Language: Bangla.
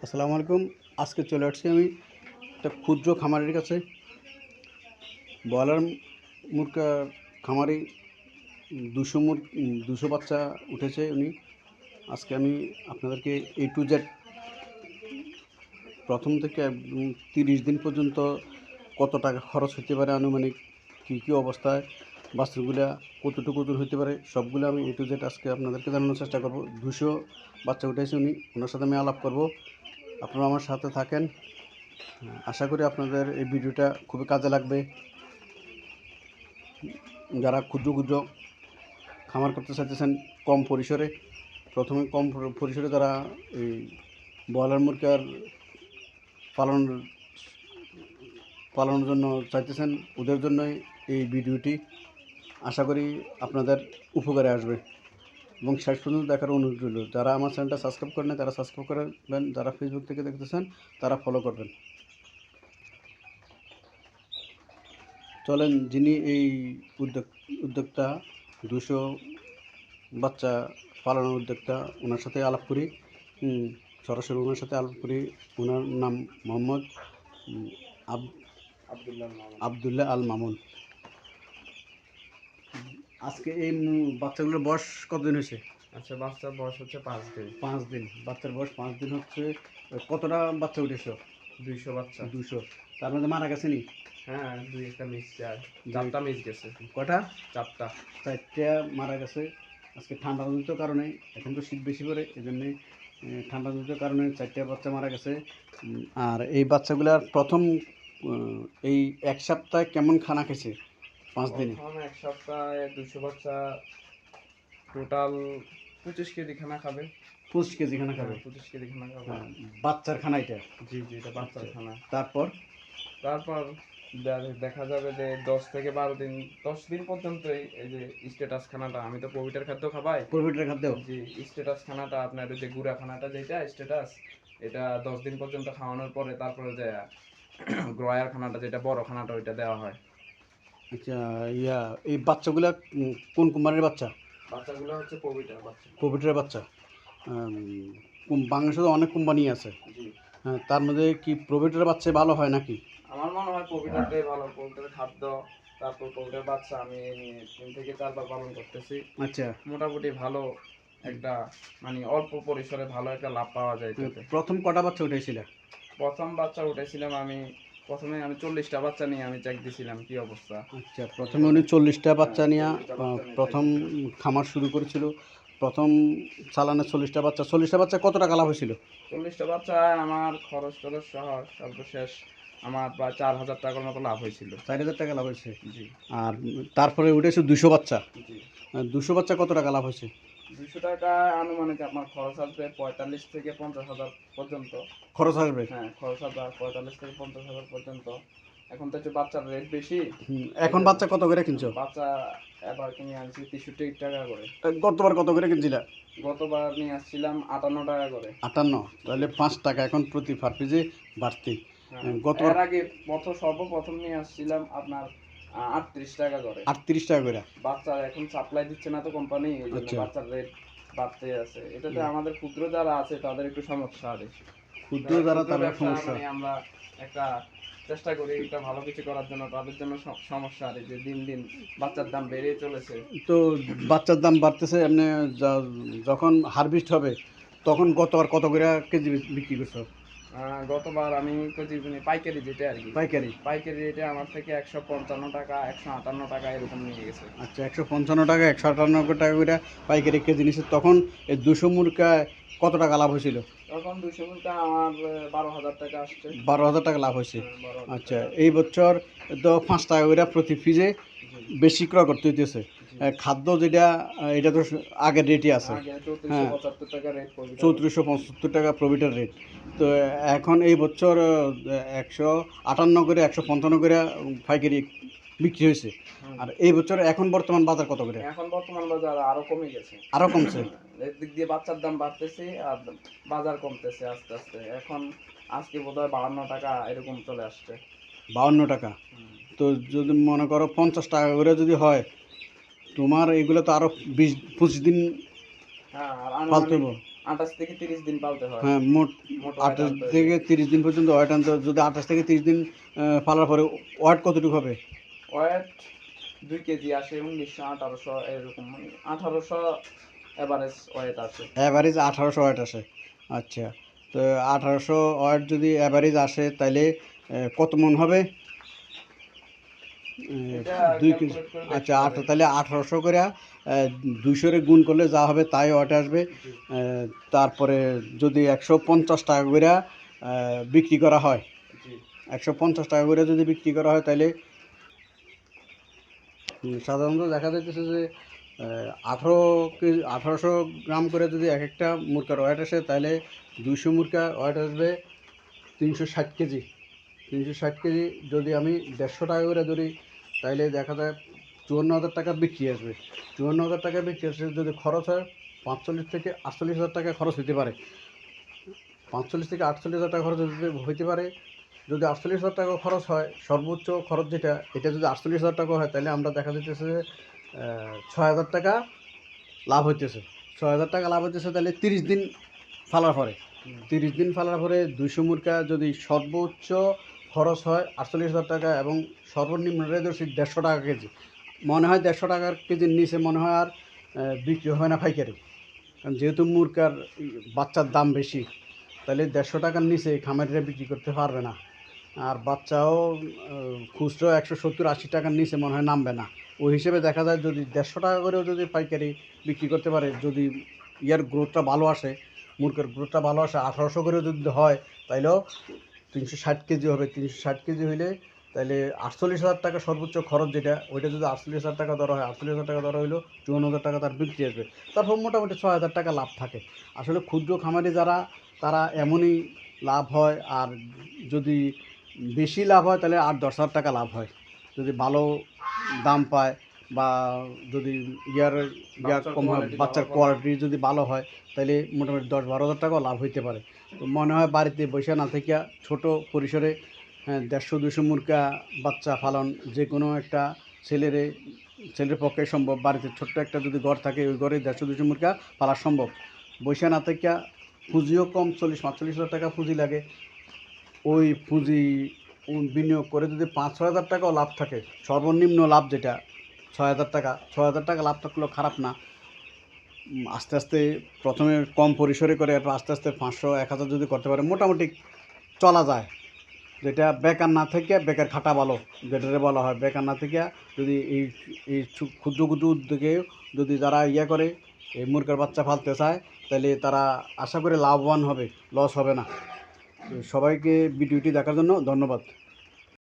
আসসালামু আলাইকুম। আজকে চলে আসছি আমি একটা ক্ষুদ্র খামারের কাছে। ব্রয়লার মুরগা খামারি 200 বাচ্চা উঠেছে উনি। আজকে আমি আপনাদেরকে A to Z প্রথম থেকে একদম 30 দিন পর্যন্ত কত টাকা খরচ হতে পারে, আনুমানিক কী অবস্থায় বাচ্চাগুলা কতটুকু দূর হতে পারে, সবগুলো আমি A to Z আজকে আপনাদেরকে জানানোর চেষ্টা করব। 200 বাচ্চা উঠেছে উনি, ওনার সাথে আমি আলাপ করব। আপনারা আমার সাথে থাকেন। আশা করি আপনাদের এই ভিডিওটা খুবই কাজে লাগবে। যারা ক্ষুদ্র খামার করতে চাইতেছেন কম পরিসরে, প্রথমে কম পরিসরে যারা এই ব্রয়লার মুরগির পালনের জন্য চাইতেছেন, ওদের জন্যই এই ভিডিওটি। আশা করি আপনাদের উপকারে আসবে এবং শেষ পর্যন্ত দেখার অনুরোধ রইল। যারা আমার চ্যানেলটা সাবস্ক্রাইব করেন তারা সাবস্ক্রাইব করবেন, যারা ফেসবুক থেকে দেখতেছেন তারা ফলো করবেন। চলেন, যিনি এই উদ্যোক্তা 200 বাচ্চা পালানোর উদ্যোক্তা, ওনার সাথে আলাপ করি। সরাসরি ওনার সাথে আলাপ করি। ওনার নাম মোহাম্মদ আবদুল্লাহ আল মামুন। আজকে এই বাচ্চাগুলোর বয়স কতদিন হয়েছে? আচ্ছা, বাচ্চার বয়স হচ্ছে 5 দিন। 5 দিন। বাচ্চার বয়স 5 দিন হচ্ছে। কতটা বাচ্চা উঠেছে? 200 বাচ্চা। 200। তার মধ্যে মারা গেছে নি? হ্যাঁ, 2-1টা মিস যায়। 4টা মিস গেছে। কটা? 4টা। 4টা মারা গেছে। আজকে ঠান্ডাজনিত কারণে, এখন তো শীত বেশি পড়ে, এই জন্যে ঠান্ডাজনিত কারণে 4টা বাচ্চা মারা গেছে। আর এই বাচ্চাগুলার প্রথম এই 1 সপ্তাহে কেমন খানা খেয়েছে? 5 দিনে প্রথম 1 সপ্তাহে 200 বাচ্চা টোটাল 25 কেজি খানা খাবে। 25 কেজি খানা খাবে? 25 কেজি খানা খাবে। বাচ্চার খানা এটা? জি, এটা বাচ্চার খানা। তারপর দেখা যাবে যে 10 থেকে 12 দিন, 10 দিন পর্যন্তই এই যে স্ট্যাটাস খানাটা, আমি তো প্রোভিটার খাদ্য খাবাই। প্রোভিটার খাদ্য? জি। স্ট্যাটাস খানাটা আপনার যে গুঁড়া খানাটা, যেটা স্ট্যাটাস, এটা 10 দিন পর্যন্ত খাওয়ানোর পরে তারপরে যে গ্রয়ার খানাটা, যেটা বড় খানাটা, ওইটা দেওয়া হয়। আচ্ছা, এই বাচ্চাগুলা কোন কোম্পানির বাচ্চা? বাচ্চাগুলো হচ্ছে প্রোভিটার বাচ্চা। প্রোভিটার বাচ্চা। বাংলাদেশে তো অনেক কোম্পানি আছে। জি। তার মধ্যে কি প্রোভিটার বাচ্চা ভালো হয় নাকি? আমার মনে হয় প্রোভিটারটাই ভালো। প্রোভিটার খাদ্য, তারপর প্রোভিটার বাচ্চা আমি নিয়ে 3 থেকে 4 বার পালন করতেছি। আচ্ছা, মোটামুটি ভালো একটা, মানে অল্প পরিসরে ভালো একটা লাভ পাওয়া যায় এটাতে। প্রথম কটা বাচ্চা উঠেছিল? প্রথম বাচ্চা উঠেছিলাম প্রথমে আমি 40টা বাচ্চা নিয়ে আমি চেক দিছিলাম কি অবস্থা। আচ্ছা, প্রথমে উনি 40টা বাচ্চা নিয়ে প্রথম খামার শুরু করেছিল। প্রথম চালানে 40টা বাচ্চা কত টাকা লাভ হয়েছিল? 40টা বাচ্চা আমার খরচ টরচ সহ সর্বশেষ আমার প্রায় 4,000 টাকার মতো লাভ হয়েছিল। 4,000 টাকা লাভ হয়েছে? জি। আর তারপরে উঠেছে 200 বাচ্চা। জি। 200 বাচ্চা কত টাকা লাভ হয়েছে? 200 টাকা আনুমানিক আমার খরচ আসবে 45 থেকে 50,000 পর্যন্ত। খরচ আসবে? হ্যাঁ, খরচ আসবে 45 থেকে 50,000 পর্যন্ত। এখন তো একটু বাচ্চার রেট বেশি। এখন বাচ্চা কত করে কিনছো? বাচ্চা এবার কিনে আনছি 63 টাকা করে। গতবার কত করে কিনছিলা? গতবার নিয়ে আসছিলাম 58 টাকা করে। 58? তাহলে 5 টাকা এখন প্রতি পার পিসে বাড়তি। গতবার আগে সর্বপ্রথম নিয়ে আসছিলাম আপনার 38 টাকা করে। 38 টাকা করে? বাচ্চা এখন সাপ্লাই দিচ্ছে না তো কোম্পানি, এই জন্য বাচ্চার রেট বাড়তে আছে। এটাতে আমাদের ক্ষুদ্র যারা আছে তাদের একটু সমস্যা আছে। ক্ষুদ্র যারা, তাদের সমস্যা। আমরা একটা চেষ্টা করি একটা ভালো কিছু করার জন্য, তাদের জন্য সমস্যা আছে যে দিন দিন বাচ্চার দাম বেড়ে চলেছে। তো বাচ্চার দাম বাড়তেছে। এমনি যখন হারভেস্ট হবে তখন গতবার কত করে কেজি বিক্রি করছো? গতবার আমি কেজি পাইকারি যেটা আর কি, পাইকারি রেটে আমার থেকে 155 টাকা 158 টাকা এরকম নিয়ে গেছে। আচ্ছা, 155 টাকা 158 টাকা করে পাইকারি কেজি নিচ্ছে। তখন এই 200 মুরগায় কত টাকা লাভ হয়েছিল? তখন 200 মুরগা আমার 12,000 টাকা আসছে। 12,000 টাকা লাভ হয়েছে। আচ্ছা, এই বছর তো 5 টাকা করে প্রতি পিসে বেশি ক্রয় করতে হইতেছে। খাদ্য যেটা, এটা তো আগের রেটই আছে। হ্যাঁ, 3475 টাকা প্রফিটের রেট। তো এখন এই বছর 158 করে 155 করে পাইকারি বিক্রি হয়েছে। আর এই বছর এখন বর্তমান বাজার কত করে? এখন বর্তমান বাজার আরো কমে গেছে। আরো কমছে? এদিক দিয়ে বাচ্চার দাম বাড়তেছে আর বাজার কমতেছে আস্তে আস্তে। এখন আজকে বোধহয় 52 টাকা এরকম চলে আসছে। 52 টাকা? তো যদি মনে করো 50 টাকা করে যদি হয়, তোমার এগুলো তো আরো 20-25 দিন পালতে হবে। 28 থেকে 30 দিন পালতে হয়। হ্যাঁ, মোট মোট ওয়েট 28 আনতে হবে। থেকে 30 দিন পর্যন্ত ওয়েট আনতে হবে। যদি 28 থেকে 30 দিন পালার পরে ওয়েট কতটুকু হবে? ওয়েট 2 কেজি আসে, 1900 1800 এরকম, মানে 1800 এভারেজ ওয়েট আসে। অ্যাভারেজ 1800 ওয়েট আসে। আচ্ছা, তো 1800 ওয়েট যদি অ্যাভারেজ আসে তাহলে কত মন হবে? এটা 2 কেজি। ক্যালকুলেট করে আচ্ছা, দেখতে হবে। তাহলে 1800 করে 200 রে গুণ করলে যা হবে তাই ওয়েট আসবে। জি, তারপরে যদি 150 টাকা করে বিক্রি করা হয়, জি, 150 টাকা করে যদি বিক্রি করা হয় তাহলে সাধারণত দেখা যাইতেছে যে 1800 গ্রাম করে যদি এক একটা মুরগার ওয়েট আসে তাহলে 200 মুরগা ওয়েট আসবে 360 কেজি। 360 কেজি যদি আমি 150 টাকা করে ধরি তাহলে দেখা যায় 54,000 টাকা বিক্রি আসবে। 54,000 টাকা বিক্রি আসে, যদি খরচ হয় 45 থেকে 48,000 টাকা খরচ হতে পারে। 45 থেকে 48,000 টাকা খরচ হইতে পারে। যদি 48,000 টাকা খরচ হয়, সর্বোচ্চ খরচ যেটা, এটা যদি 48,000 টাকা হয় তাহলে আমরা দেখা যাইতেছে যে 6,000 টাকা লাভ হইতেছে। 6,000 টাকা লাভ হইতেছে তাহলে 30 দিন ফালার পরে। 30 দিন ফালার পরে 200 মুরগা যদি সর্বোচ্চ খরচ হয় 48,000 টাকা এবং সর্বনিম্ন রেট হচ্ছে 150 টাকা কেজি। মনে হয় 150 টাকার কেজির নিচে মনে হয় আর বিক্রি হবে না পাইকারি। কারণ যেহেতু মুরগার বাচ্চার দাম বেশি, তাহলে 150 টাকার নিচে খামারিরা বিক্রি করতে পারবে না। আর বাচ্চাও খুচরো 170-80 টাকার নিচে মনে হয় নামবে না। ওই হিসেবে দেখা যায় যদি 150 টাকা করেও যদি পাইকারি বিক্রি করতে পারে, যদি ইয়ার গ্রোথটা ভালো আসে, মুরগের গ্রোথটা ভালো আসে, 1800 করেও যদি হয় তাইলেও 360 কেজি হবে। 360 কেজি হইলে তাহলে 48,000 টাকা সর্বোচ্চ খরচ যেটা, ওইটা যদি 48,000 টাকা ধরা হয়, 48,000 টাকা ধরা হইলো 54,000 টাকা তার বিক্রি আসবে। তারপর মোটামুটি 6,000 টাকা লাভ থাকে। আসলে ক্ষুদ্র খামারি যারা, তারা এমনই লাভ হয়। আর যদি বেশি লাভ হয় তাহলে 8-10,000 টাকা লাভ হয়, যদি ভালো দাম পায় বা যদি ইয়ার বাচ্চার কম হয়, কোয়ালিটি ভালো বাচ্চার করে। কোয়ালিটি যদি ভালো হয় তাহলে মোটামুটি 10-12,000 টাকাও লাভ হইতে পারে। তো মনে হয় বাড়িতে বসে না থেকে ছোট পরিসরে 150-200 মুরগা বাচ্চা পালন যে কোনো একটা ছেলের পক্ষে সম্ভব। বাড়িতে ছোট্ট একটা যদি ঘর থাকে, ওই ঘরে 150-200 মুরগা পালা সম্ভব। বসে না থেকে পুঁজিও কম, 40-45,000 টাকা পুঁজি লাগে। ওই পুঁজি বিনিয়োগ করে যদি 5-6 হাজার টাকাও লাভ থাকে, সর্বনিম্ন লাভ যেটা 6,000 টাকা, 6,000 টাকা লাভ থাকলেও খারাপ না। আস্তে আস্তে প্রথমে কম পরিসরে করে এরপর আস্তে আস্তে 500-1,000 যদি করতে পারে মোটামুটি চলা যায়। যেটা বেকার না থেকে, বেকার খাটা ভালো যেটারে বলা হয়, বেকার না থেকে যদি এই ক্ষুদ্র ক্ষুদ্র উদ্যোগে যদি যারা করে এই মুরগার বাচ্চা পালতে চায় তাহলে তারা আশা করে লাভবান হবে, লস হবে না। তো সবাইকে ভিডিওটি দেখার জন্য ধন্যবাদ।